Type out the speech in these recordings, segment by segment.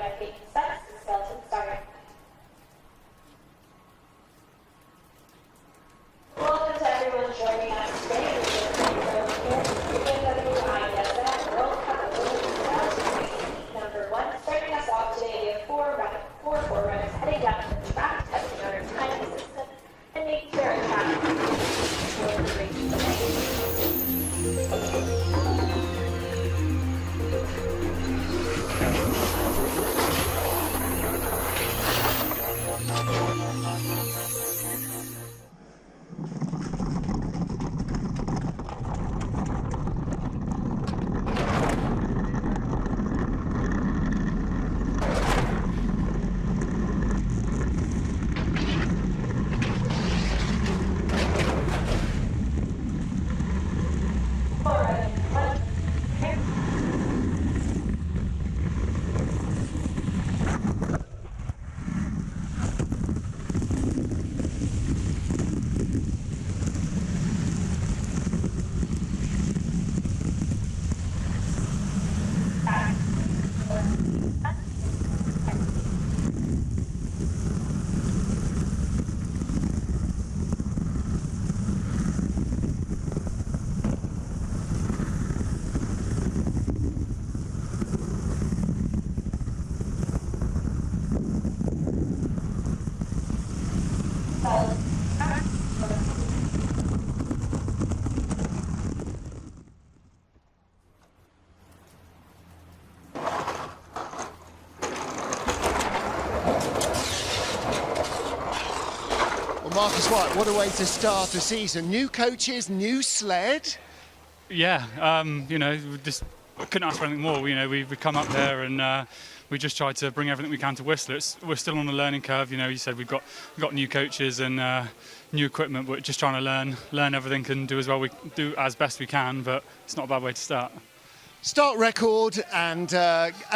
dedicating steps to skeleton starting. Welcome to everyone joining us today with the BMW IBSF World Cup of Women Monobob number 1. Starting us off today, we have four runners heading down to the track, testing out our timing system and making sure our track will be reaching the Marcus White, what a way to start the season. New coaches, new sled. Yeah, you know, we just couldn't ask for anything more. You know, we come up there and we just tried to bring everything we can to Whistler. We're still on a learning curve. You know, you said we've got new coaches and new equipment. We're just trying to learn everything and do as best we can. But it's not a bad way to start. Start record and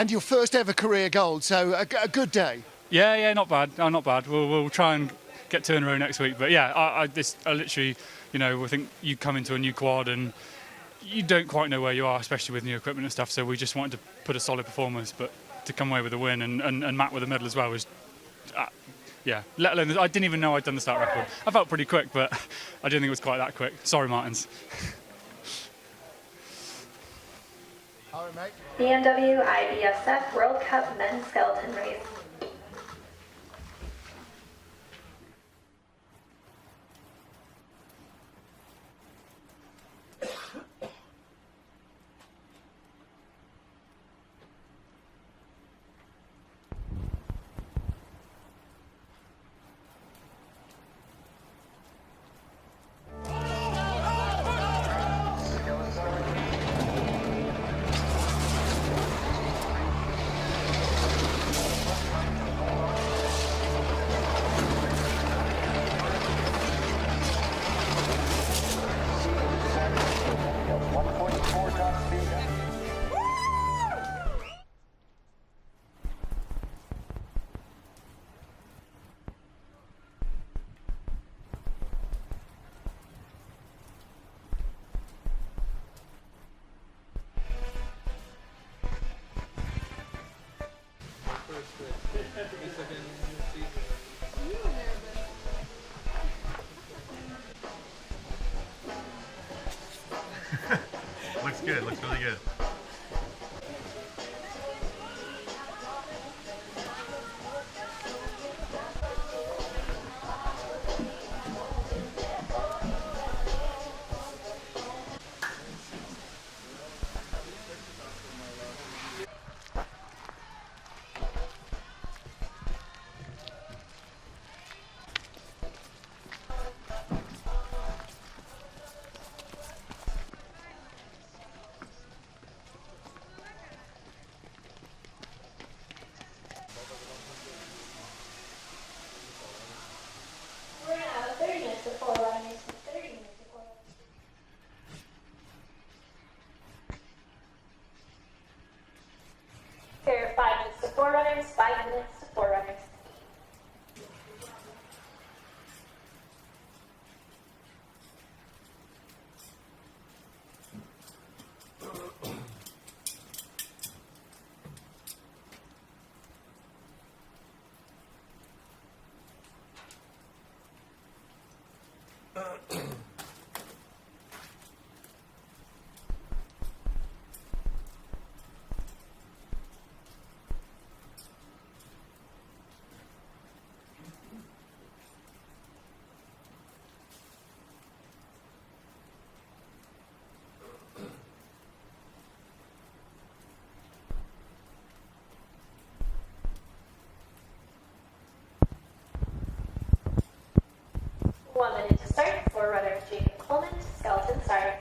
your first ever career gold. So a good day. Yeah, not bad. Not bad. We'll try and get 2 in a row next week. But yeah, I literally, you know, I think you come into a new quad and you don't quite know where you are, especially with new equipment and stuff. So we just wanted to put a solid performance, but to come away with a win and Matt with a medal as well was, yeah. Let alone, I didn't even know I'd done the start record. I felt pretty quick, but I didn't think it was quite that quick. Sorry, Martins. All right, mate. BMW IBSF World Cup Men's Skeleton Race. Looks good, looks really good. Here, 5 minutes to 4 runners, 5 minutes to 4 runners. 1 minute to start for runner Jacob Coleman to Skeleton start.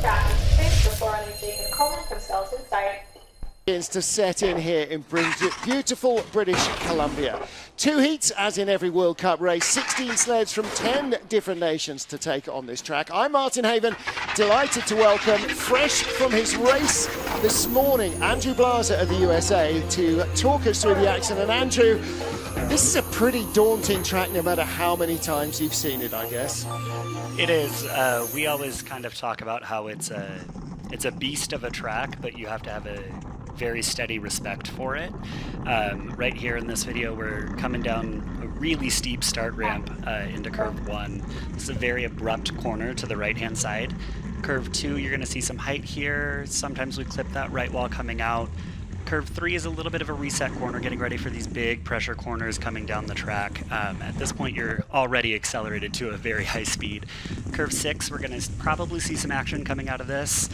Track is before runner Jacob Coleman from Skeleton start. Begins to set in here in beautiful British Columbia. 2 heats, as in every World Cup race, 16 sleds from 10 different nations to take on this track. I'm Martin Haven, delighted to welcome, fresh from his race this morning, Andrew Blaser of the USA to talk us through the action. And Andrew, this is a pretty daunting track no matter how many times you've seen it, I guess. It is. We always kind of talk about how it's a beast of a track, but you have to have a very steady respect for it. Right here in this video, we're coming down a really steep start ramp into curve 1. This is a very abrupt corner to the right-hand side. Curve 2, you're going to see some height here. Sometimes we clip that right while coming out. Curve 3 is a little bit of a reset corner, getting ready for these big pressure corners coming down the track. At this point, you're already accelerated to a very high speed. Curve 6, we're going to probably see some action coming out of this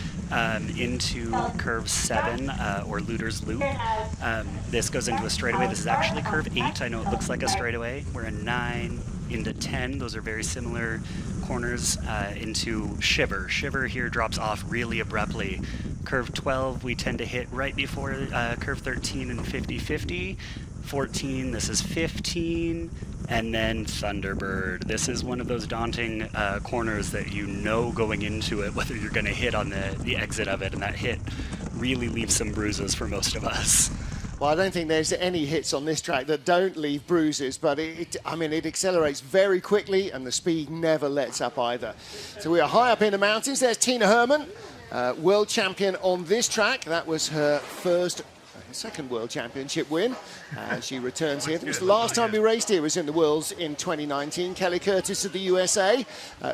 into curve 7, or Luder's Loop. This goes into a straightaway. This is actually curve 8. I know it looks like a straightaway. We're in 9 into 10. Those are very similar corners into Shiver. Shiver here drops off really abruptly. Curve 12 we tend to hit right before curve 13 and 50-50. 14, this is 15, and then Thunderbird. This is one of those daunting corners that you know going into it whether you're going to hit on the exit of it, and that hit really leaves some bruises for most of us. Well, I don't think there's any hits on this track that don't leave bruises, but it accelerates very quickly and the speed never lets up either. So we are high up in the mountains. There's Tina Herman, world champion on this track. That was her second World Championship win. She returns here. It was the last time we raced here was in the Worlds in 2019. Kelly Curtis of the USA,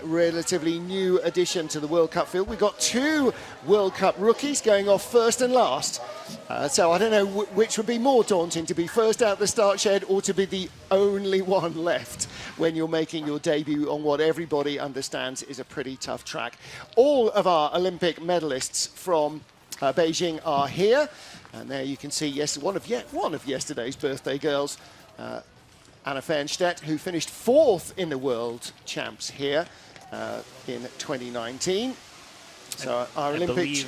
relatively new addition to the World Cup field. We've got 2 World Cup rookies going off first and last. So I don't know which would be more daunting, to be first out the start shed or to be the only one left when you're making your debut on what everybody understands is a pretty tough track. All of our Olympic medalists from Beijing are here. And there you can see one of yesterday's birthday girls, Anna Fernstedt, who finished 4th in the World Champs here in 2019. So our Olympic... I believe,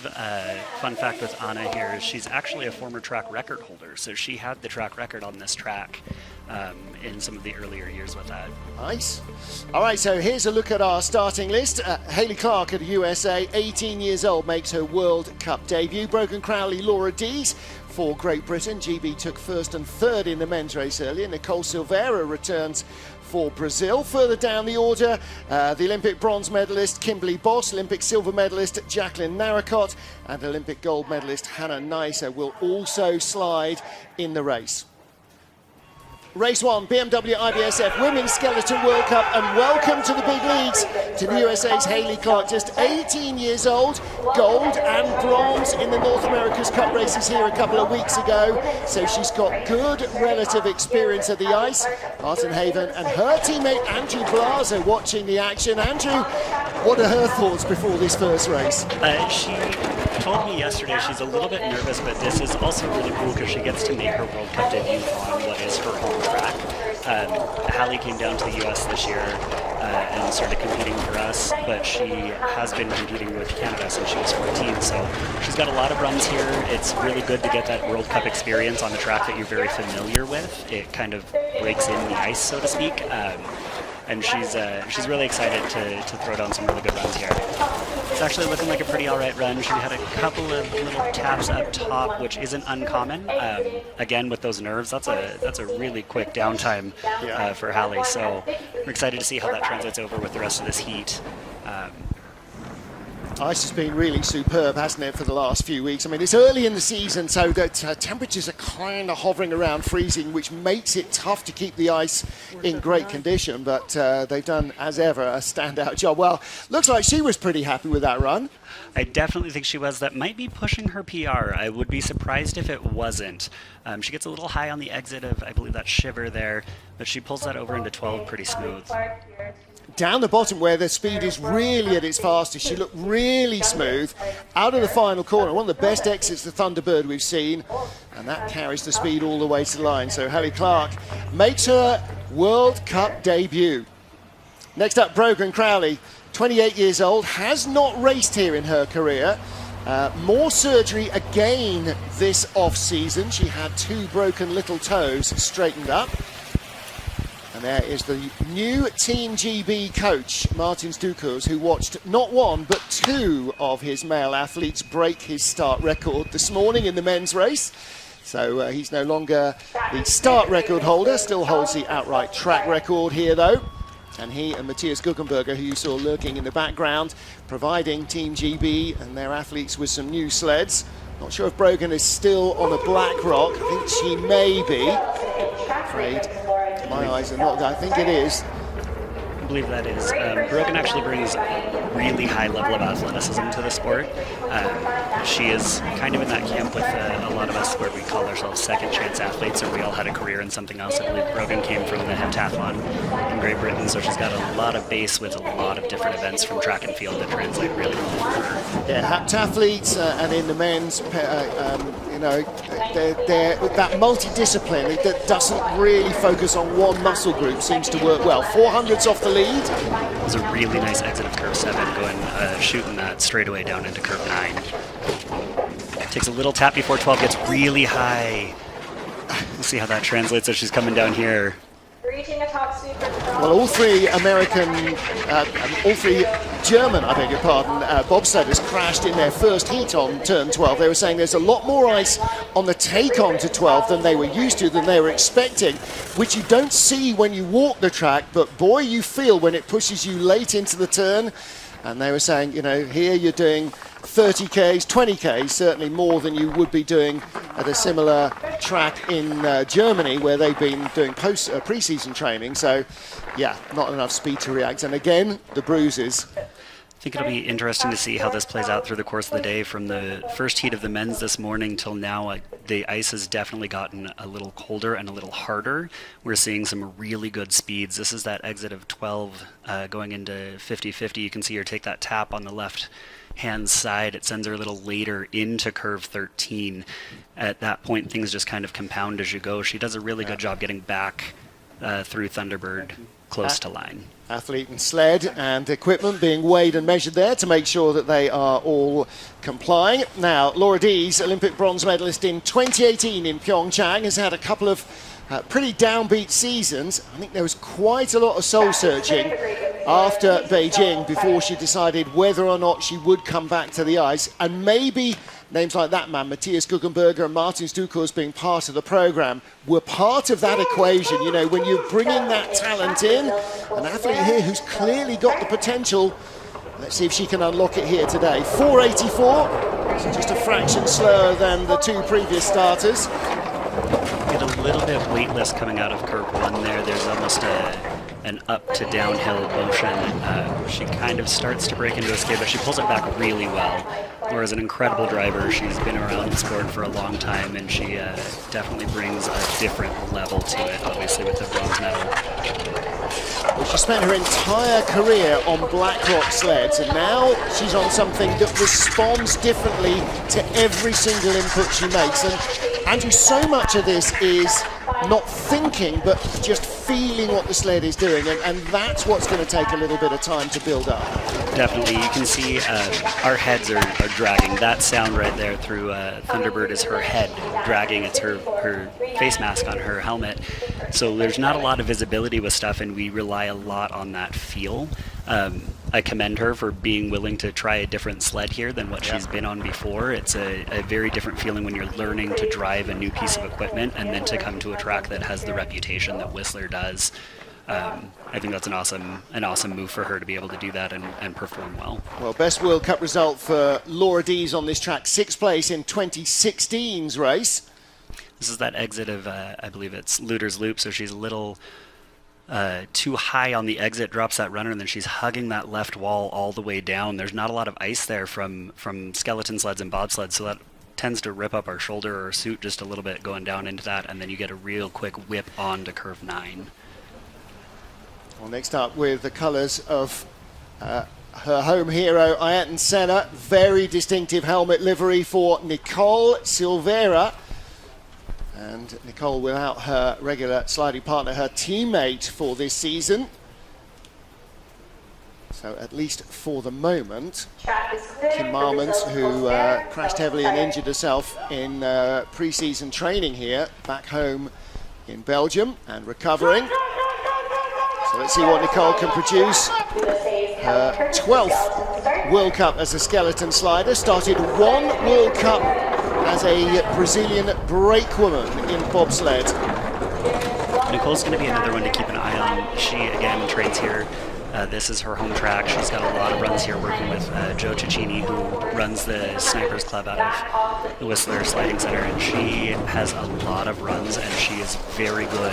fun fact with Anna here, is she's actually a former track record holder. So she had the track record on this track in some of the earlier years with that. Nice. All right, so here's a look at our starting list. Haley Clark of the USA, 18 years old, makes her World Cup debut. Brogan Crowley, Laura Dees for Great Britain. GB took 1st and 3rd in the men's race earlier. Nicole Silveira returns for Brazil. Further down the order, the Olympic bronze medalist Kimberly Boss, Olympic silver medalist Jacqueline Narracott, and Olympic gold medalist Hannah Neisser will also slide in the race. Race 1, BMW IBSF Women's Skeleton World Cup, and welcome to the big leagues to the USA's Haley Clark, just 18 years old, gold and bronze in the North America's Cup races here a couple of weeks ago, so she's got good relative experience of the ice. Martin Haven and her teammate Andrew Blaser watching the action. Andrew, what are her thoughts before this first race? She told me yesterday she's a little bit nervous, but this is also really cool because she gets to make her World Cup debut on what is her home track. Hallie came down to the US this year and started competing for us, but she has been competing with Canada since she was 14, so she's got a lot of runs here. It's really good to get that World Cup experience on a track that you're very familiar with. It kind of breaks in the ice, so to speak. and she's really excited to throw down some really good runs here. It's actually looking like a pretty all right run. She had a couple of little taps up top, which isn't uncommon. Again, with those nerves, that's a really quick downtime for Hallie. So we're excited to see how that translates over with the rest of this heat. Ice has been really superb, hasn't it, for the last few weeks? I mean, it's early in the season, so that temperatures are kind of hovering around freezing, which makes it tough to keep the ice in great condition. But they've done, as ever, a standout job. Well, looks like she was pretty happy with that run. I definitely think she was. That might be pushing her PR. I would be surprised if it wasn't. She gets a little high on the exit of, I believe, that shiver there, but she pulls that over into 12 pretty smooth. Down the bottom where the speed is really at its fastest, she looked really smooth. Out of the final corner, one of the best exits to Thunderbird we've seen, and that carries the speed all the way to the line. So Hallie Clark makes her World Cup debut. Next up, Brogan Crowley, 28 years old, has not raced here in her career. More surgery again this off-season. She had 2 broken little toes straightened up. And there is the new Team GB coach, Martin Stukers, who watched not 1 but 2 of his male athletes break his start record this morning in the men's race. So he's no longer the start record holder, still holds the outright track record here though. And he and Matthias Guggenberger, who you saw lurking in the background, providing Team GB and their athletes with some new sleds. Not sure if Brogan is still on a black rock. I think she may be. Afraid my eyes are not. I think it is. I believe that is. Brogan actually brings a really high level of athleticism to the sport. She is kind of in that camp with a lot of us where we call ourselves second chance athletes, or we all had a career in something else. I believe Brogan came from the heptathlon in Great Britain, so she's got a lot of base with a lot of different events from track and field that translate really well for her. Yeah, heptathletes and in the men's, you know, they're that multidiscipline that doesn't really focus on one muscle group seems to work well. 400s off the lead. It was a really nice exit of curve 7, going shooting that straightaway down into curve 9. Takes a little tap before 12, gets really high. We'll see how that translates as she's coming down here. Reaching a top speed for Well, all three German, I beg your pardon, bobsledders crashed in their first heat on turn 12. They were saying there's a lot more ice on the take-on to 12 than they were used to, than they were expecting, which you don't see when you walk the track, but boy, you feel when it pushes you late into the turn. And they were saying, you know, here you're doing 30 Ks, 20 Ks, certainly more than you would be doing at a similar track in Germany, where they've been doing pre-season training. So, yeah, not enough speed to react. And again, the bruises. I think it'll be interesting to see how this plays out through the course of the day. From the first heat of the men's this morning till now, the ice has definitely gotten a little colder and a little harder. We're seeing some really good speeds. This is that exit of 12 going into 50-50. You can see her take that tap on the left hand side. It sends her a little later into curve 13. At that point, things just kind of compound as you go. She does a really good job getting back through Thunderbird close to line. Athlete and sled and equipment being weighed and measured there to make sure that they are all complying. Now, Laura Dees, Olympic bronze medalist in 2018 in Pyeongchang, has had a couple of pretty downbeat seasons. I think there was quite a lot of soul searching after Beijing before she decided whether or not she would come back to the ice. And maybe names like that man, Matthias Guggenberger and Martin Stukers, being part of the program, were part of that equation. You know, when you're bringing that talent in, an athlete here who's clearly got the potential. Let's see if she can unlock it here today. 484, so just a fraction slower than the 2 previous starters. Get a little bit weightless coming out of curve 1 there. There's almost an up to downhill motion. She kind of starts to break into a skid, but she pulls it back really well. Laura's an incredible driver. She's been around the sport for a long time, and she definitely brings a different level to it, obviously, with the bronze medal. Well, she spent her entire career on BlackRock sleds, and now she's on something that responds differently to every single input she makes. And Andrew, so much of this is not thinking, but just feeling what the sled is doing, and that's what's going to take a little bit of time to build up. Definitely, you can see our heads are dragging. That sound right there through Thunderbird is her head dragging. It's her face mask on her helmet. So there's not a lot of visibility with stuff, and we rely a lot on that feel. I commend her for being willing to try a different sled here than what she's been on before. It's a very different feeling when you're learning to drive a new piece of equipment and then to come to a track that has the reputation that Whistler does. I think that's an awesome move for her to be able to do that and perform well. Well, best World Cup result for Laura Dees on this track, 6th place in 2016's race. This is that exit of, I believe it's Luder's Loop, so she's a little too high on the exit, drops that runner, and then she's hugging that left wall all the way down. There's not a lot of ice there from skeleton sleds and bobsleds, so that tends to rip up our shoulder or suit just a little bit going down into that, and then you get a real quick whip on to curve 9. Well, next up with the colours of her home hero, Ayrton Senna. Very distinctive helmet livery for Nicole Silveira. And Nicole without her regular sliding partner, her teammate for this season. So at least for the moment, Kim Marmons, who crashed heavily and injured herself in pre-season training here, back home in Belgium and recovering. So let's see what Nicole can produce. Her 12th World Cup as a skeleton slider, started 1 World Cup as a Brazilian brakewoman in bobsled. Nicole's going to be another one to keep an eye on. She, again, trains here. This is her home track. She's got a lot of runs here working with Joe Cicchini, who runs the Snipers Club out of the Whistler Sliding Center, and she has a lot of runs, and she is very good.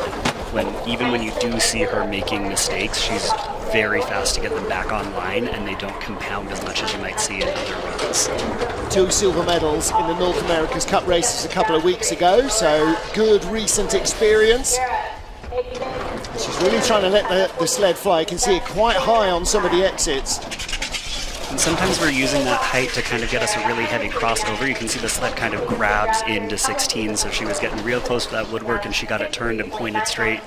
Even when you do see her making mistakes, she's very fast to get them back online, and they don't compound as much as you might see in other runs. 2 silver medals in the North America's Cup races a couple of weeks ago, so good recent experience. She's really trying to let the sled fly. You can see it quite high on some of the exits. And sometimes we're using that height to kind of get us a really heavy crossover. You can see the sled kind of grabs into 16, so she was getting real close to that woodwork, and she got it turned and pointed straight,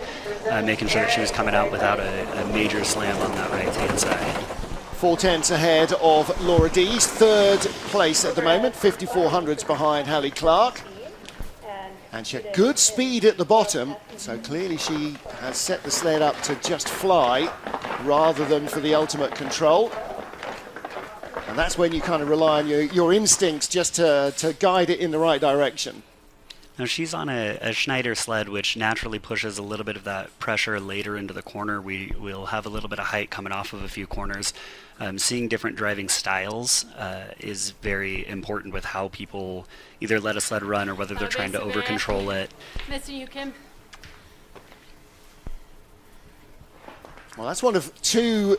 making sure that she was coming out without a major slam on that right-hand side. 4/10 ahead of Laura Dees, 3rd place at the moment, 54 behind Hallie Clark. And she had good speed at the bottom, so clearly she has set the sled up to just fly rather than for the ultimate control. And that's when you kind of rely on your instincts just to guide it in the right direction. Now she's on a Schneider sled, which naturally pushes a little bit of that pressure later into the corner. We will have a little bit of height coming off of a few corners. Seeing different driving styles is very important with how people either let a sled run or whether they're trying to over-control it. Missing you, Kim. Well, that's one of 2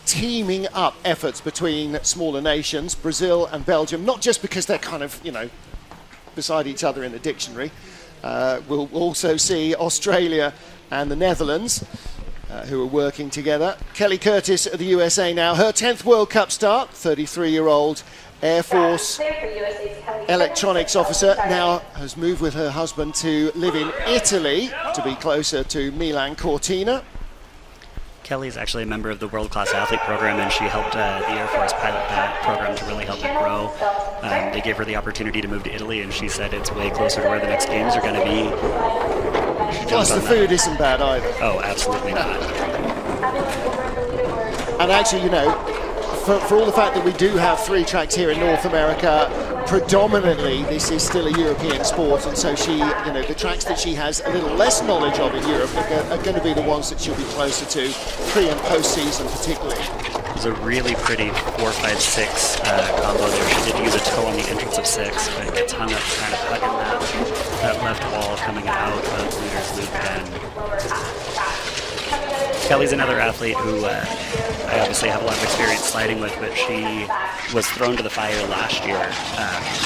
teaming up efforts between smaller nations, Brazil and Belgium, not just because they're kind of, beside each other in the dictionary. We'll also see Australia and the Netherlands, who are working together. Kelly Curtis of the USA now, her 10th World Cup start, 33-year-old Air Force electronics officer, now has moved with her husband to live in Italy to be closer to Milan Cortina. Kelly is actually a member of the World Class Athlete Program, and she helped the Air Force pilot that program to really help it grow. They gave her the opportunity to move to Italy, and she said it's way closer to where the next games are going to be. Plus the food isn't bad either. Oh, absolutely not. And actually, for all the fact that we do have 3 tracks here in North America, predominantly this is still a European sport, and so she, the tracks that she has a little less knowledge of in Europe are going to be the ones that she'll be closer to pre and post season particularly. It was a really pretty 4-5-6 combo there. She did use a toe on the entrance of 6, but it gets hung up kind of hugging that left wall coming out of Luder's Loop again. Kelly's another athlete who I obviously have a lot of experience sliding with, but she was thrown to the fire last year,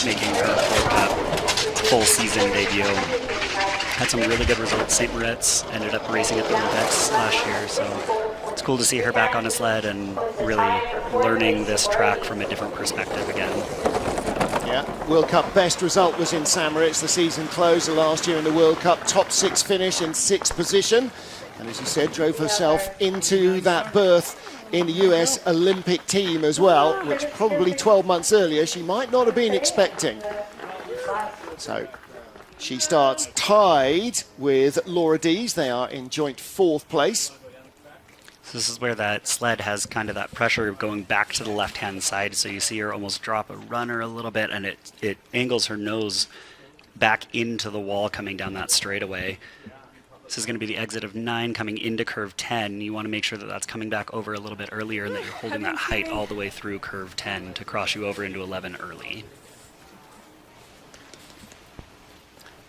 making her World Cup full season debut. Had some really good results. St. Moritz ended up racing at the Olympics last year, so it's cool to see her back on a sled and really learning this track from a different perspective again. Yeah, World Cup best result was in Samaritz, the season closer last year in the World Cup. Top 6 finish in 6th position. And as you said, drove herself into that berth in the US Olympic team as well, which probably 12 months earlier she might not have been expecting. So she starts tied with Laura Dees. They are in joint 4th place. So this is where that sled has kind of that pressure going back to the left-hand side. So you see her almost drop a runner a little bit, and it angles her nose back into the wall coming down that straightaway. This is going to be the exit of 9 coming into curve 10. You want to make sure that that's coming back over a little bit earlier and that you're holding that height all the way through curve 10 to cross you over into 11 early.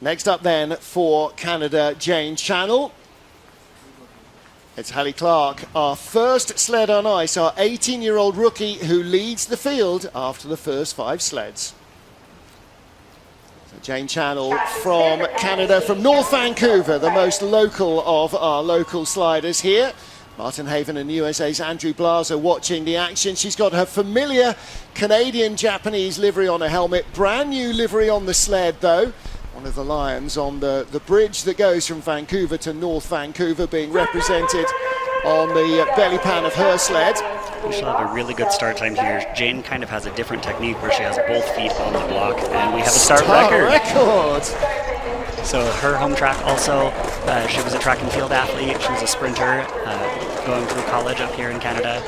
Next up then for Canada, Jane Channel. It's Hallie Clark, our first sled on ice, our 18-year-old rookie who leads the field after the first 5 sleds. So Jane Channel from Canada, from North Vancouver, the most local of our local sliders here. Martin Haven and USA's Andrew Blaser watching the action. She's got her familiar Canadian-Japanese livery on her helmet. Brand new livery on the sled though. One of the lions on the bridge that goes from Vancouver to North Vancouver being represented on the belly pan of her sled. We shall have a really good start time here. Jane kind of has a different technique where she has both feet on the block, and we have a start record. So her home track also, she was a track and field athlete. She was a sprinter going through college up here in Canada,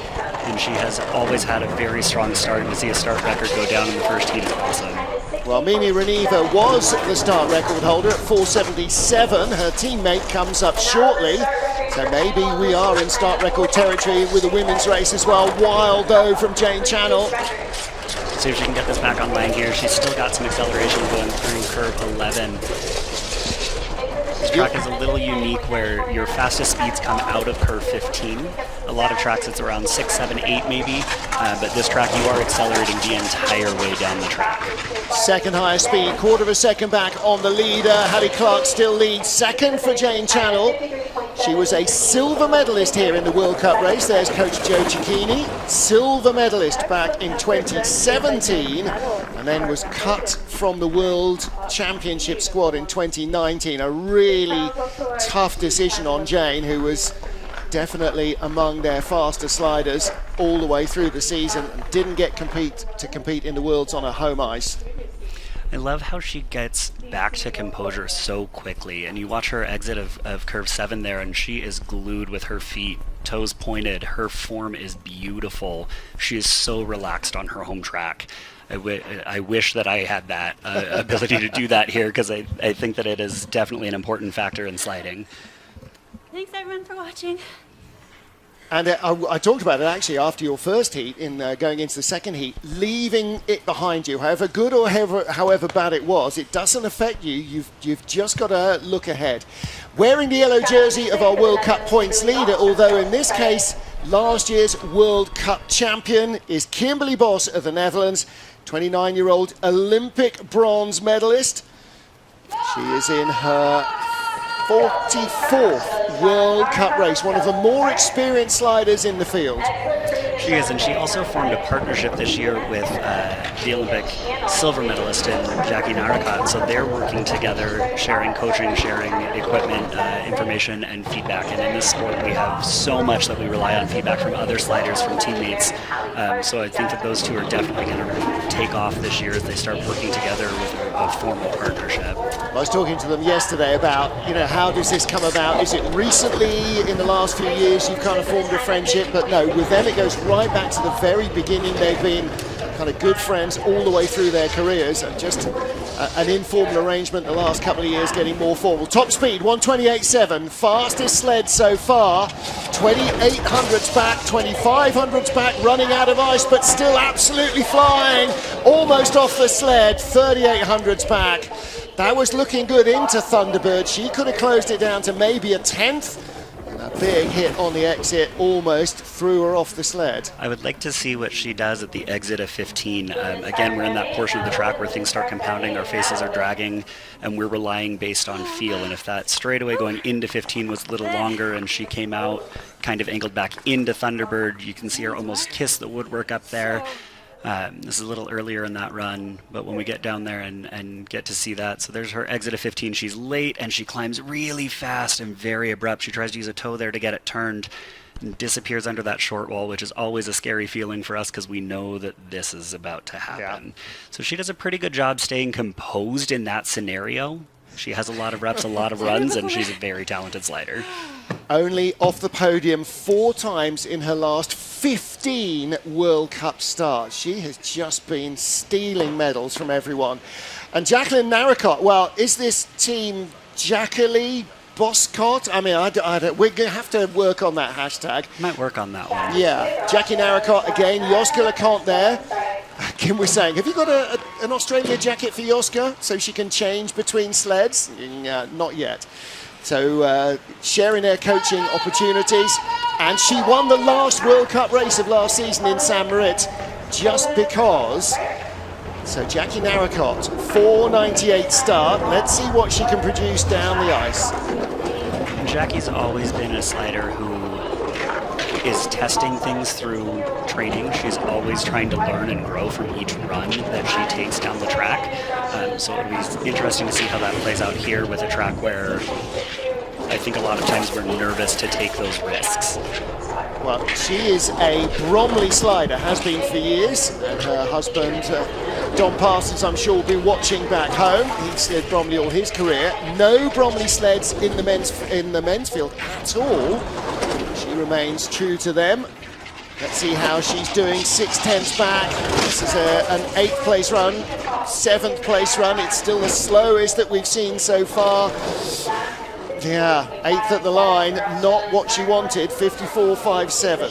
and she has always had a very strong start, and to see a start record go down in the first heat is awesome. Well, Mimi Reniva was the start record holder at 4:77. Her teammate comes up shortly. So maybe we are in start record territory with the women's race as well. Wild though from Jane Channel. See if she can get this back online here. She's still got some acceleration going through curve 11. This track is a little unique where your fastest speeds come out of curve 15. A lot of tracks it's around 6, 7, 8 maybe, but this track you are accelerating the entire way down the track. Second highest speed, quarter of a second back on the leader. Hallie Clark still leads. Second for Jane Channel. She was a silver medalist here in the World Cup race. There's Coach Joe Cicchini, silver medalist back in 2017, and then was cut from the World Championship squad in 2019. A really tough decision on Jane, who was definitely among their faster sliders all the way through the season and didn't get to compete in the Worlds on her home ice. I love how she gets back to composure so quickly, and you watch her exit of curve 7 there, and she is glued with her feet, toes pointed. Her form is beautiful. She is so relaxed on her home track. I wish that I had that ability to do that here, because I think that it is definitely an important factor in sliding. Thanks everyone for watching. And I talked about it actually after your first heat, in going into the second heat, leaving it behind you, however good or however bad it was, it doesn't affect you. You've just got to look ahead. Wearing the yellow jersey of our World Cup points leader, although in this case, last year's World Cup champion, is Kimberly Bos of the Netherlands, 29-year-old Olympic bronze medalist. She is in her 44th World Cup race, one of the more experienced sliders in the field. She is, and she also formed a partnership this year with the Olympic silver medalist in Jackie Narakat. So they're working together, sharing coaching, sharing equipment, information, and feedback. And in this sport, we have so much that we rely on feedback from other sliders, from teammates. So I think that those two are definitely going to take off this year as they start working together with a formal partnership. I was talking to them yesterday about, how does this come about? Is it recently, in the last few years, you've kind of formed a friendship? But no, with them it goes right back to the very beginning. They've been kind of good friends all the way through their careers, and just an informal arrangement the last couple of years getting more formal. Top speed, 128.7, fastest sled so far, 2800s back, 2500s back, running out of ice, but still absolutely flying, almost off the sled, 3800s back. That was looking good into Thunderbird. She could have closed it down to maybe a 10th. A big hit on the exit almost threw her off the sled. I would like to see what she does at the exit of 15. Again, we're in that portion of the track where things start compounding, our faces are dragging, and we're relying based on feel. And if that straightaway going into 15 was a little longer and she came out kind of angled back into Thunderbird, you can see her almost kiss the woodwork up there. This is a little earlier in that run, but when we get down there and get to see that, so there's her exit of 15. She's late and she climbs really fast and very abrupt. She tries to use a toe there to get it turned and disappears under that short wall, which is always a scary feeling for us because we know that this is about to happen. Yeah. So she does a pretty good job staying composed in that scenario. She has a lot of reps, a lot of runs, and she's a very talented slider. Only off the podium 4 times in her last 15 World Cup starts. She has just been stealing medals from everyone. And Jacqueline Narracott, well, is this team Jacqueline Boscott? I mean, we're going to have to work on that hashtag. Might work on that one. Yeah, Jackie Narracott again, Joska LeConte there. Kim was saying, have you got an Australia jacket for Joska so she can change between sleds? Not yet. So sharing their coaching opportunities. And she won the last World Cup race of last season in San Moritz just because. So Jackie Narracott, 4:98 start. Let's see what she can produce down the ice. Jackie's always been a slider who is testing things through training. She's always trying to learn and grow from each run that she takes down the track. So it'll be interesting to see how that plays out here with a track where I think a lot of times we're nervous to take those risks. Well, she is a Bromley slider, has been for years, and her husband, Don Parsons, I'm sure will be watching back home. He's slid Bromley all his career. No Bromley sleds in the men's field at all. She remains true to them. Let's see how she's doing. 6/10 back. This is an 8th place run, 7th place run. It's still the slowest that we've seen so far. Yeah, 8th at the line, not what she wanted, 54.57.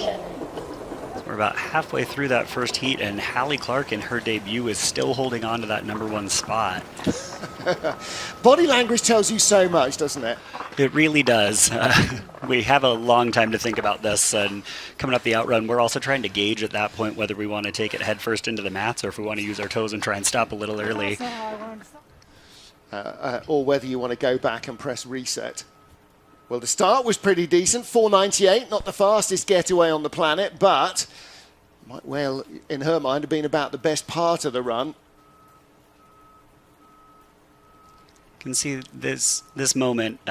We're about halfway through that first heat, and Hallie Clark in her debut is still holding on to that #1 spot. Body language tells you so much, doesn't it? It really does. We have a long time to think about this, and coming up the outrun, we're also trying to gauge at that point whether we want to take it headfirst into the mats or if we want to use our toes and try and stop a little early. Or whether you want to go back and press reset. Well, the start was pretty decent, 4:98, not the fastest getaway on the planet, but might well, in her mind, have been about the best part of the run. You can see this moment.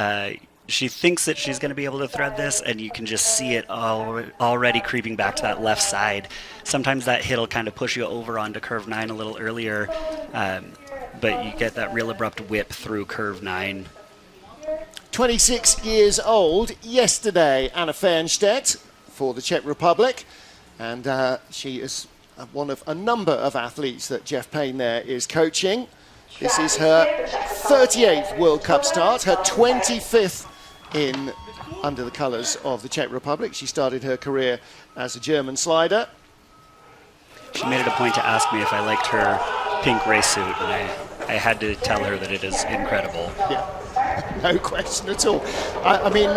She thinks that she's going to be able to thread this, and you can just see it already creeping back to that left side. Sometimes that hit will kind of push you over onto curve 9 a little earlier, but you get that real abrupt whip through curve 9. 26 years old yesterday, Anna Fernstedt for the Czech Republic, and she is one of a number of athletes that Jeff Payne there is coaching. This is her 38th World Cup start, her 25th in under the colours of the Czech Republic. She started her career as a German slider. She made it a point to ask me if I liked her pink race suit, and I had to tell her that it is incredible. Yeah, no question at all. I mean,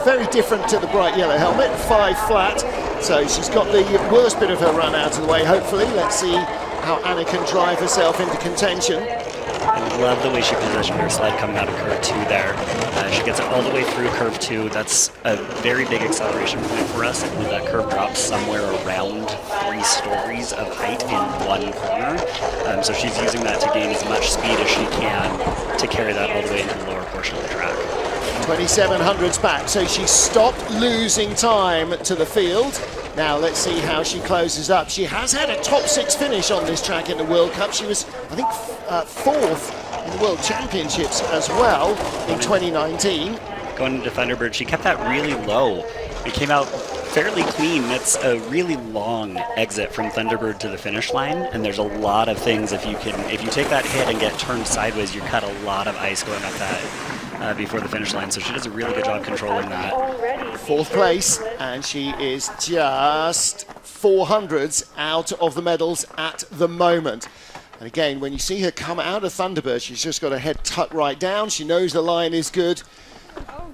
very different to the bright yellow helmet, 5 flat. So she's got the worst bit of her run out of the way, hopefully. Let's see how Anna can drive herself into contention. I love the way she positioned her sled coming out of curve 2 there. She gets it all the way through curve 2. That's a very big acceleration point for us. I believe that curve drops somewhere around 3 stories of height in one corner. So she's using that to gain as much speed as she can to carry that all the way into the lower portion of the track. 2700s back, so she stopped losing time to the field. Now let's see how she closes up. She has had a top 6 finish on this track in the World Cup. She was, I think, 4th in the World Championships as well in 2019. Going into Thunderbird, she kept that really low. It came out fairly clean. It's a really long exit from Thunderbird to the finish line, and there's a lot of things. If you take that hit and get turned sideways, you cut a lot of ice going up that before the finish line. So she does a really good job controlling that. 4th place, and she is just 400s out of the medals at the moment. And again, when you see her come out of Thunderbird, she's just got her head tucked right down. She knows the line is good.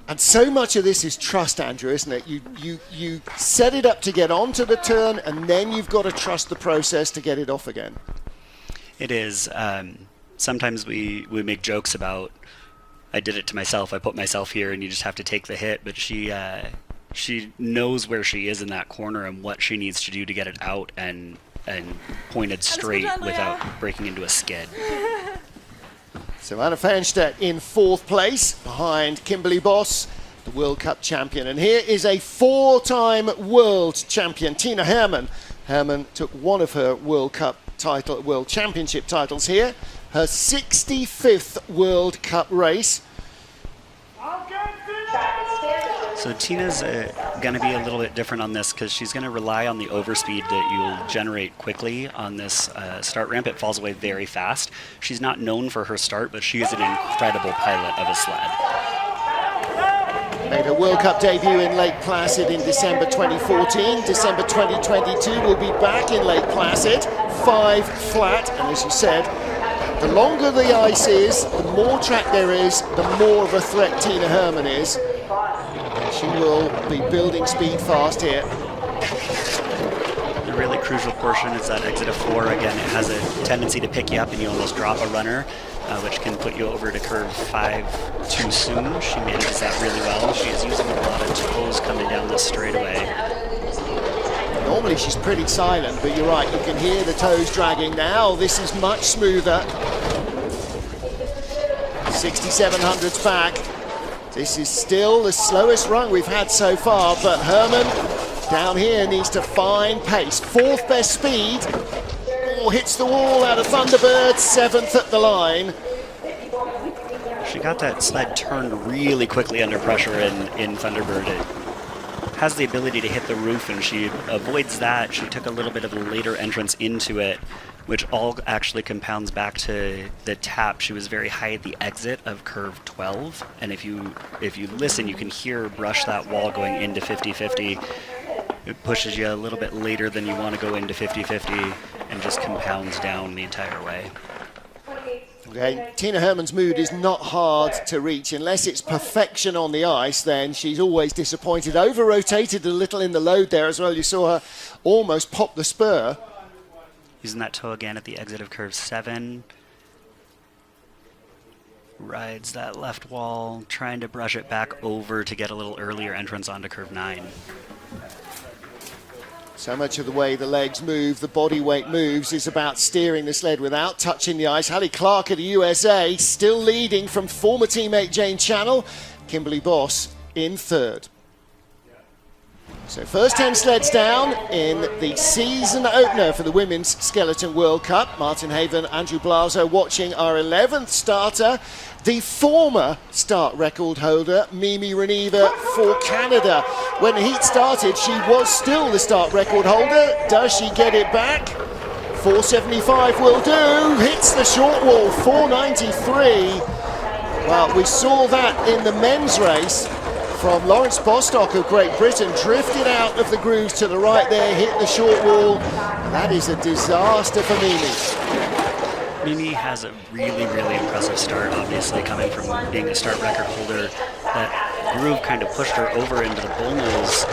And so much of this is trust, Andrew, isn't it? You set it up to get onto the turn, and then you've got to trust the process to get it off again. It is. Sometimes we make jokes about, I did it to myself, I put myself here, and you just have to take the hit. But she knows where she is in that corner and what she needs to do to get it out, and and pointed straight without breaking into a skid. So Anna Fernstedt in 4th place behind Kimberly Boss, the World Cup champion. And here is a 4-time world champion, Tina Hermann. Hermann took one of her World Championship titles here, her 65th World Cup race. So Tina's going to be a little bit different on this because she's going to rely on the overspeed that you'll generate quickly on this start ramp. It falls away very fast. She's not known for her start, but she is an incredible pilot of a sled. Made her World Cup debut in Lake Placid in December 2014. December 2022 will be back in Lake Placid, 5 flat, and as you said, the longer the ice is, the more track there is, the more of a threat Tina Hermann is. She will be building speed fast here. The really crucial portion is that exit of 4. Again, it has a tendency to pick you up and you almost drop a runner, which can put you over to curve 5 too soon. She manages that really well. She is using a lot of toes coming down this straightaway. Normally she's pretty silent, but you're right, you can hear the toes dragging now. This is much smoother. 6700s back. This is still the slowest run we've had so far, but Hermann down here needs to find pace. 4th best speed. Oh, hits the wall out of Thunderbird, 7th at the line. She got that sled turned really quickly under pressure in Thunderbird. It has the ability to hit the roof, and she avoids that. She took a little bit of a later entrance into it, which all actually compounds back to the tap. She was very high at the exit of curve 12, and if you listen, you can hear her brush that wall going into 50-50. It pushes you a little bit later than you want to go into 50-50 and just compounds down the entire way. Okay, Tina Hermann's mood is not hard to reach. Unless it's perfection on the ice, then she's always disappointed. Over-rotated a little in the load there as well. You saw her almost pop the spur. Using that toe again at the exit of curve 7. Rides that left wall, trying to brush it back over to get a little earlier entrance onto curve 9. So much of the way the legs move, the body weight moves, is about steering the sled without touching the ice. Hallie Clark of the USA still leading from former teammate Jane Channel. Kimberly Boss in 3rd. So first 10 sleds down in the season opener for the Women's Skeleton World Cup. Martin Haven, Andrew Blazo watching our 11th starter, the former start record holder, Mimi Reneva for Canada. When the heat started, she was still the start record holder. Does she get it back? 475 will do. Hits the short wall, 493. Well, we saw that in the men's race from Lawrence Bostock of Great Britain. Drifted out of the grooves to the right there, hit the short wall. That is a disaster for Mimi. Mimi has a really, really impressive start, obviously, coming from being a start record holder. That groove kind of pushed her over into the bullnose,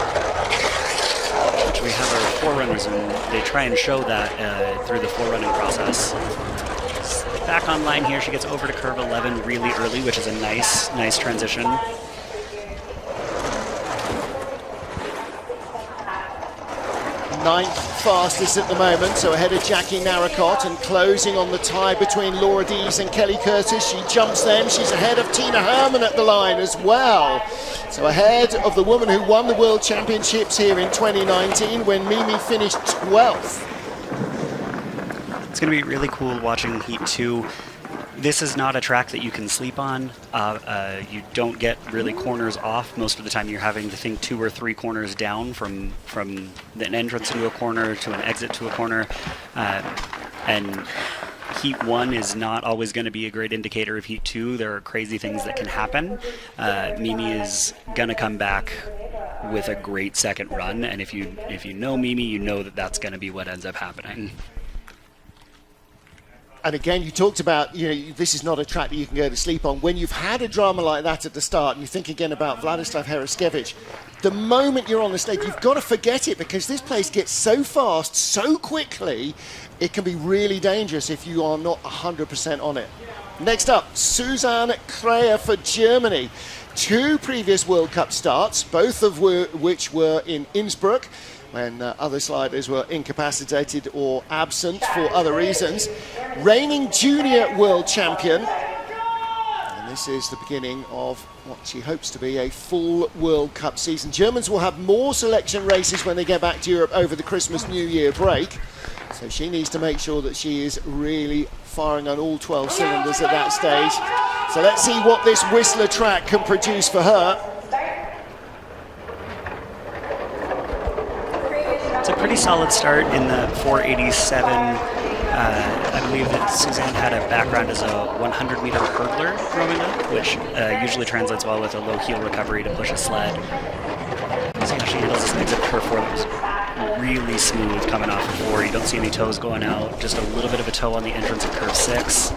which we have our forerunners, and they try and show that through the forerunning process. Back online here, she gets over to curve 11 really early, which is a nice transition. Ninth fastest at the moment, so ahead of Jackie Narracott, and closing on the tie between Laura Dees and Kelly Curtis. She jumps them. She's ahead of Tina Hermann at the line as well. So ahead of the woman who won the World Championships here in 2019 when Mimi finished 12th. It's going to be really cool watching Heat 2. This is not a track that you can sleep on. You don't get really corners off. Most of the time you're having to think 2 or 3 corners down from an entrance into a corner to an exit to a corner. And Heat 1 is not always going to be a great indicator of Heat 2. There are crazy things that can happen. Mimi is going to come back with a great second run, and if you know Mimi, you know that that's going to be what ends up happening. And again, you talked about, this is not a track that you can go to sleep on. When you've had a drama like that at the start, and you think again about Vladislav Heraskevich, the moment you're on the stage, you've got to forget it, because this place gets so fast, so quickly, it can be really dangerous if you are not 100% on it. Next up, Suzanne Kreher for Germany. 2 previous World Cup starts, both of which were in Innsbruck. when other sliders were incapacitated or absent for other reasons. Reigning junior world champion. And this is the beginning of what she hopes to be a full World Cup season. Germans will have more selection races when they get back to Europe over the Christmas New Year break. So she needs to make sure that she is really firing on all 12 cylinders at that stage. So let's see what this Whistler track can produce for her. It's a pretty solid start in the 487. I believe that Suzanne had a background as a 100-meter hurdler growing up, which usually translates well with a low heel recovery to push a sled. See how she handles this exit curve 4 that was really smooth coming off of 4. You don't see any toes going out, just a little bit of a toe on the entrance of curve 6.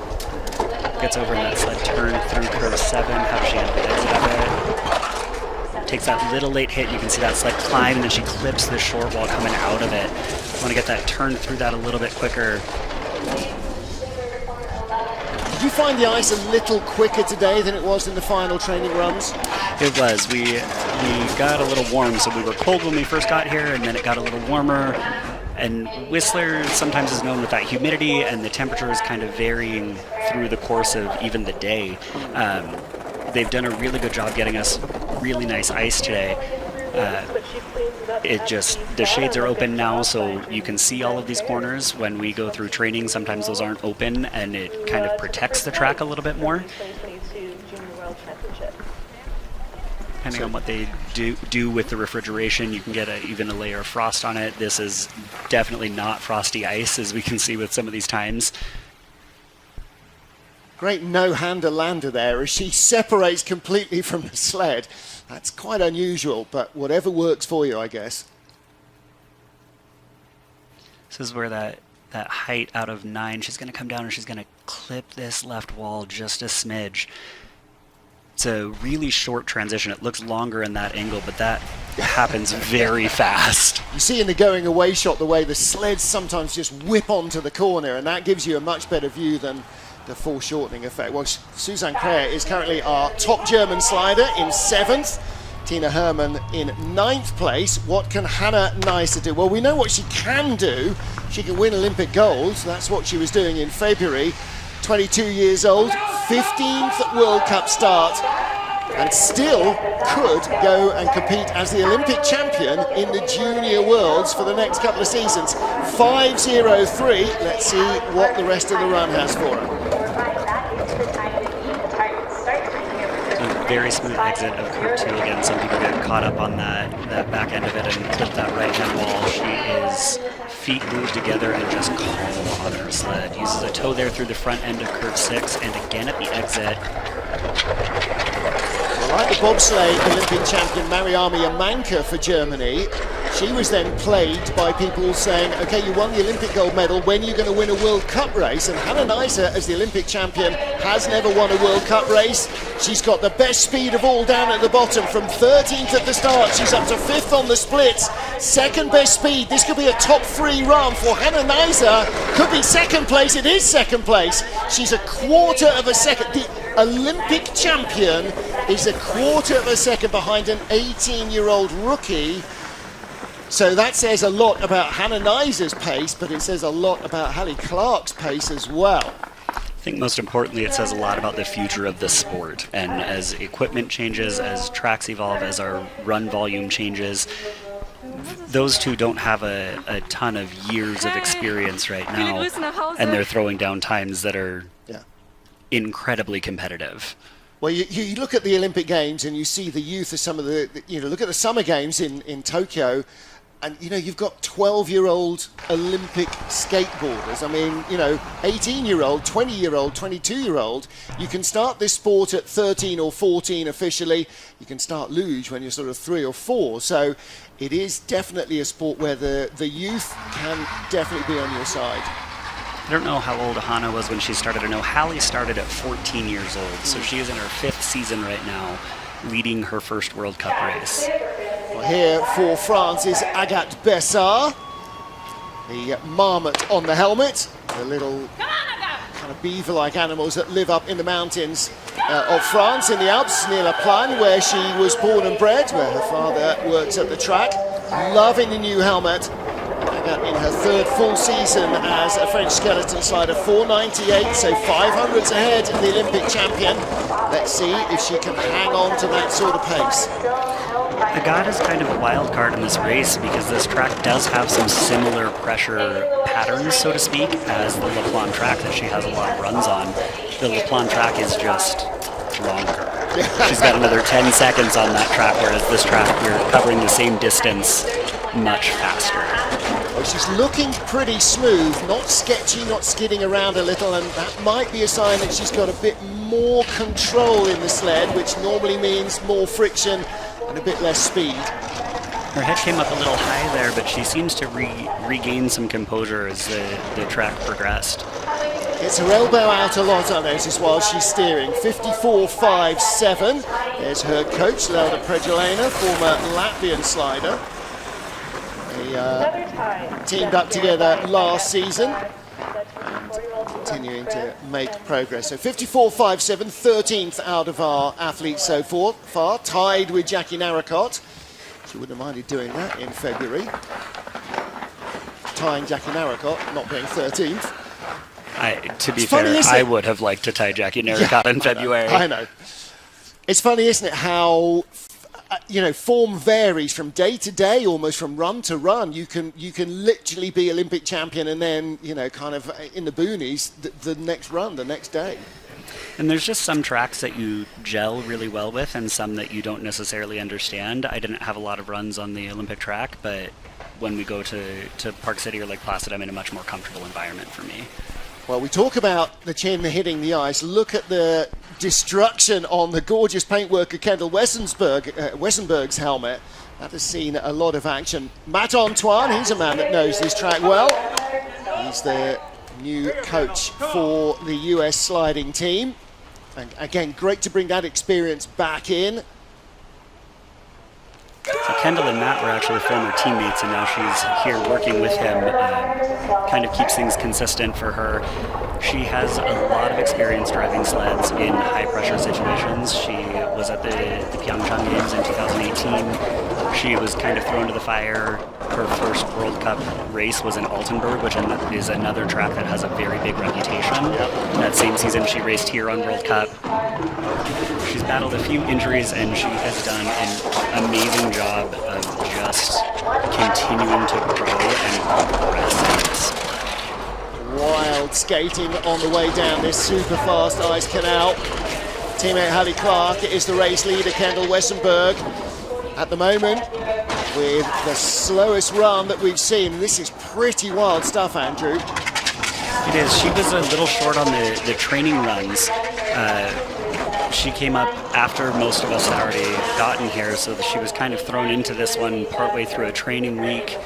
Gets over in that sled turn through curve 7. How does she handle the exit of it? Takes that little late hit, you can see that sled climb, and then she clips the short wall coming out of it. Want to get that turn through that a little bit quicker. Did you find the ice a little quicker today than it was in the final training runs? It was. We got a little warm, so we were cold when we first got here, and then it got a little warmer. And Whistler sometimes is known with that humidity, and the temperature is kind of varying through the course of even the day. They've done a really good job getting us really nice ice today. The shades are open now, so you can see all of these corners. When we go through training, sometimes those aren't open, and it kind of protects the track a little bit more. Depending on what they do with the refrigeration, you can get even a layer of frost on it. This is definitely not frosty ice, as we can see with some of these times. Great no-hander lander there as she separates completely from the sled. That's quite unusual, but whatever works for you, I guess. This is where that height out of 9, she's going to come down and she's going to clip this left wall just a smidge. It's a really short transition. It looks longer in that angle, but that happens very fast. You see in the going away shot the way the sleds sometimes just whip onto the corner, and that gives you a much better view than the foreshortening effect. Well, Suzanne Kreher is currently our top German slider in 7th. Tina Hermann in 9th place. What can Hannah Neisser do? Well, we know what she can do. She can win Olympic gold. That's what she was doing in February. 22 years old, 15th World Cup start, and still could go and compete as the Olympic champion in the Junior Worlds for the next couple of seasons. 5:03. Let's see what the rest of the run has for her. Very smooth exit of curve 2. Again, some people get caught up on that back end of it and clip that right hand wall. She is feet glued together and just calm on her sled. Uses a toe there through the front end of curve 6, and again at the exit. Well, like the bobsleigh Olympic champion Mariami Amanka for Germany, she was then plagued by people saying, okay, you won the Olympic gold medal, when are you going to win a World Cup race? And Hannah Neisser, as the Olympic champion, has never won a World Cup race. She's got the best speed of all down at the bottom. From 13th at the start, she's up to 5th on the splits. Second best speed. This could be a top 3 run for Hannah Neisser. Could be second place. It is second place. She's a quarter of a second. The Olympic champion is a quarter of a second behind an 18-year-old rookie. So that says a lot about Hannah Neisser's pace, but it says a lot about Hallie Clark's pace as well. I think most importantly, it says a lot about the future of the sport. And as equipment changes, as tracks evolve, as our run volume changes, those two don't have a ton of years of experience right now, and they're throwing down times that are incredibly competitive. Well, you look at the Olympic Games and you see the youth of some of look at the Summer Games in Tokyo, and, you've got 12-year-old Olympic skateboarders. I mean, 18-year-old, 20-year-old, 22-year-old. You can start this sport at 13 or 14 officially. You can start luge when you're sort of 3 or 4. So it is definitely a sport where the youth can definitely be on your side. I don't know how old Hannah was when she started. I know Hallie started at 14 years old, so she is in her 5th season right now, leading her first World Cup race. Well, here for France is Agathe Bessard, the marmot on the helmet, the little kind of beaver-like animals that live up in the mountains of France in the Alps near La Plagne, where she was born and bred, where her father works at the track. loving the new helmet. In her third full season as a French skeleton slider, 498, so 500s ahead of the Olympic champion. Let's see if she can hang on to that sort of pace. Agata is kind of a wild card in this race because this track does have some similar pressure patterns, so to speak, as the La Plan track that she has a lot of runs on. The La Plan track is just longer. She's got another 10 seconds on that track, whereas this track, we're covering the same distance much faster. Well, she's looking pretty smooth, not sketchy, not skidding around a little, and that might be a sign that she's got a bit more control in the sled, which normally means more friction and a bit less speed. Her head came up a little high there, but she seems to regain some composure as the track progressed. Gets her elbow out a lot, I notice, while she's steering. 54.57. There's her coach, Lelda Pregelena, former Latvian slider. They teamed up together last season and continuing to make progress. So 54.57, 13th out of our athletes so far, tied with Jackie Narracott. She wouldn't have minded doing that in February. Tying Jackie Narracott, not being 13th. To be fair, I would have liked to tie Jackie Narracott in February. I know. It's funny, isn't it, how form varies from day to day, almost from run to run. You can literally be Olympic champion and then, kind of in the boonies the next run, the next day. And there's just some tracks that you gel really well with and some that you don't necessarily understand. I didn't have a lot of runs on the Olympic track, but when we go to Park City or Lake Placid, I'm in a much more comfortable environment for me. Well, we talk about the chin hitting the ice. Look at the destruction on the gorgeous paintwork of Kendall Wessenberg's helmet. That has seen a lot of action. Matt Antoine, he's a man that knows this track well. He's the new coach for the US sliding team. And again, great to bring that experience back in. So Kendall and Matt were actually former teammates, and now she's here working with him. Kind of keeps things consistent for her. She has a lot of experience driving sleds in high-pressure situations. She was at the Pyeongchang Games in 2018. She was kind of thrown to the fire. Her first World Cup race was in Altenburg, which is another track that has a very big reputation. That same season, she raced here on World Cup. She's battled a few injuries, and she has done an amazing job of just continuing to grow and progress. Wild skating on the way down this super fast ice canal. Teammate Hallie Clark is the race leader, Kendall Wessenberg, at the moment with the slowest run that we've seen. This is pretty wild stuff, Andrew. It is. She was a little short on the training runs. She came up after most of us had already gotten here, so that she was kind of thrown into this one partway through a training week.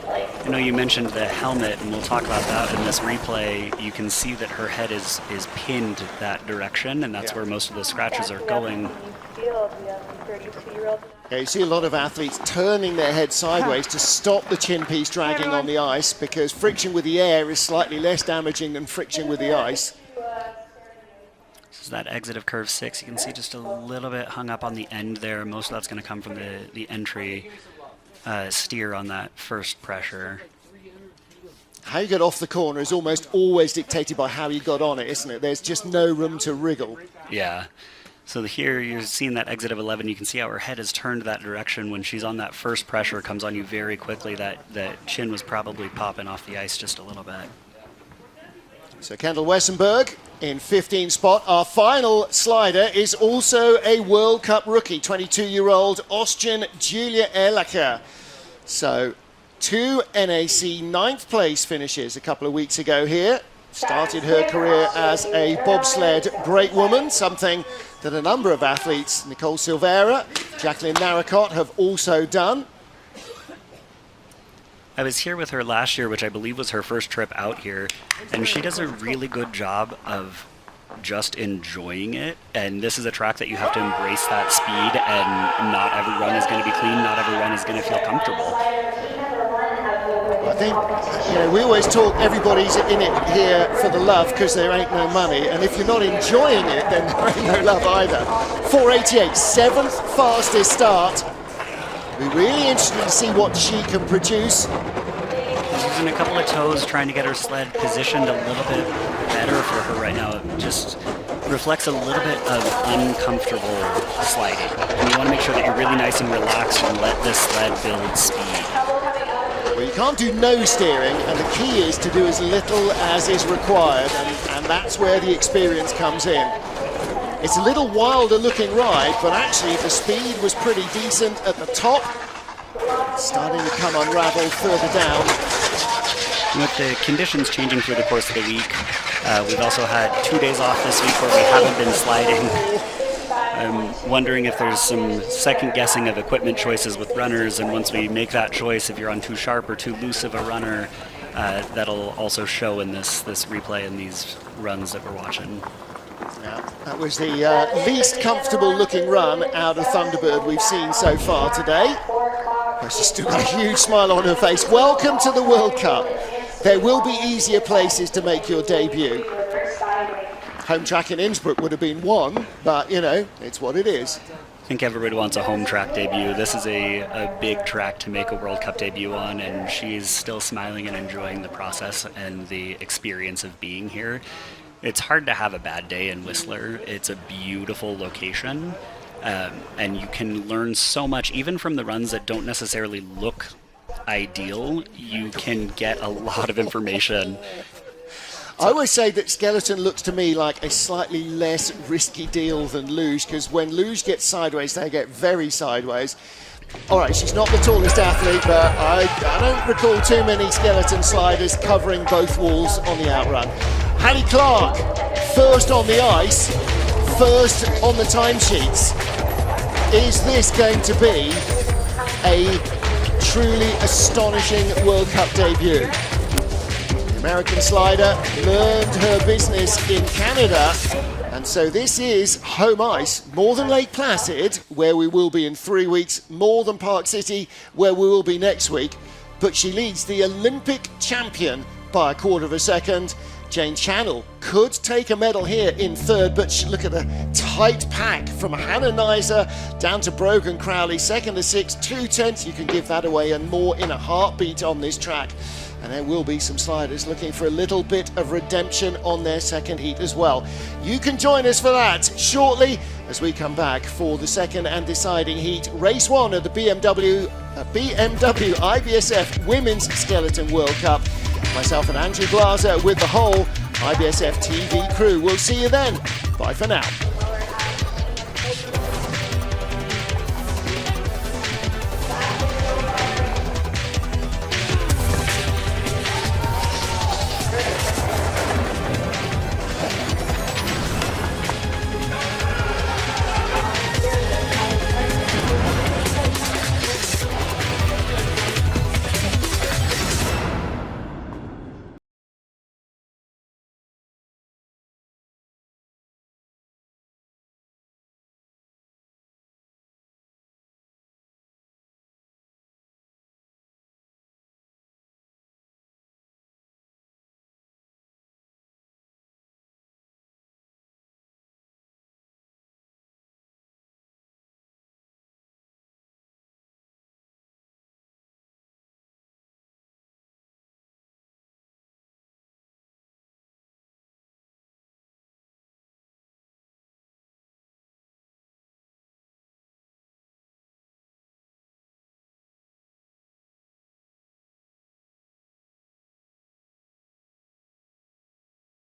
I know you mentioned the helmet, and we'll talk about that in this replay. You can see that her head is pinned that direction, and that's where most of the scratches are going. Yeah, you see a lot of athletes turning their head sideways to stop the chin piece dragging on the ice, because friction with the air is slightly less damaging than friction with the ice. So that exit of curve 6, you can see just a little bit hung up on the end there. Most of that's going to come from the entry steer on that first pressure. How you get off the corner is almost always dictated by how you got on it, isn't it? There's just no room to wriggle. Yeah. So here you're seeing that exit of 11. You can see how her head is turned that direction. When she's on that first pressure, comes on you very quickly. That chin was probably popping off the ice just a little bit. So Kendall Wessenberg in 15th spot. Our final slider is also a World Cup rookie, 22-year-old Austrian Julia Erlacher. So 2 NAC 9th place finishes a couple of weeks ago here. Started her career as a bobsled great woman, something that a number of athletes, Nicole Silveira, Jacqueline Narracott, have also done. I was here with her last year, which I believe was her first trip out here, and she does a really good job of just enjoying it. And this is a track that you have to embrace that speed, and not every run is going to be clean, not every run is going to feel comfortable. I think, we always talk everybody's in it here for the love because there ain't no money, and if you're not enjoying it, then there ain't no love either. 4:88, 7th fastest start We're really interested to see what she can produce. She's using a couple of toes, trying to get her sled positioned a little bit better for her right now. It just reflects a little bit of uncomfortable sliding. And you want to make sure that you're really nice and relaxed and let this sled build speed. Well, you can't do no steering, and the key is to do as little as is required, and that's where the experience comes in. It's a little wilder looking ride, but actually the speed was pretty decent at the top. It's starting to come unravel further down. With the conditions changing through the course of the week, we've also had 2 days off this week where we haven't been sliding. I'm wondering if there's some second guessing of equipment choices with runners, and once we make that choice, if you're on too sharp or too loose of a runner, that'll also show in this replay and these runs that we're watching. Yeah, that was the least comfortable looking run out of Thunderbird we've seen so far today. But she's still got a huge smile on her face. Welcome to the World Cup. There will be easier places to make your debut. Home track in Innsbruck would have been one, but you know, it's what it is. I think everybody wants a home track debut. This is a big track to make a World Cup debut on, and she's still smiling and enjoying the process and the experience of being here. It's hard to have a bad day in Whistler. It's a beautiful location, and you can learn so much, even from the runs that don't necessarily look ideal. You can get a lot of information. I always say that Skeleton looks to me like a slightly less risky deal than Luge, because when Luge gets sideways, they get very sideways. All right, she's not the tallest athlete, but I don't recall too many Skeleton sliders covering both walls on the outrun. Hallie Clark, first on the ice, first on the timesheets. Is this going to be a truly astonishing World Cup debut? The American slider learned her business in Canada, and so this is home ice, more than Lake Placid, where we will be in 3 weeks, more than Park City, where we will be next week, but she leads the Olympic champion by a quarter of a second. Jane Channel could take a medal here in third, but look at the tight pack from Hannah Nizer down to Brogan Crowley, second to sixth, 2/10. You can give that away and more in a heartbeat on this track. And there will be some sliders looking for a little bit of redemption on their second heat as well. You can join us for that shortly as we come back for the second and deciding heat, race one of the BMW IBSF Women's Skeleton World Cup. Myself and Andrew Glaser with the whole IBSF TV crew. We'll see you then. Bye for now.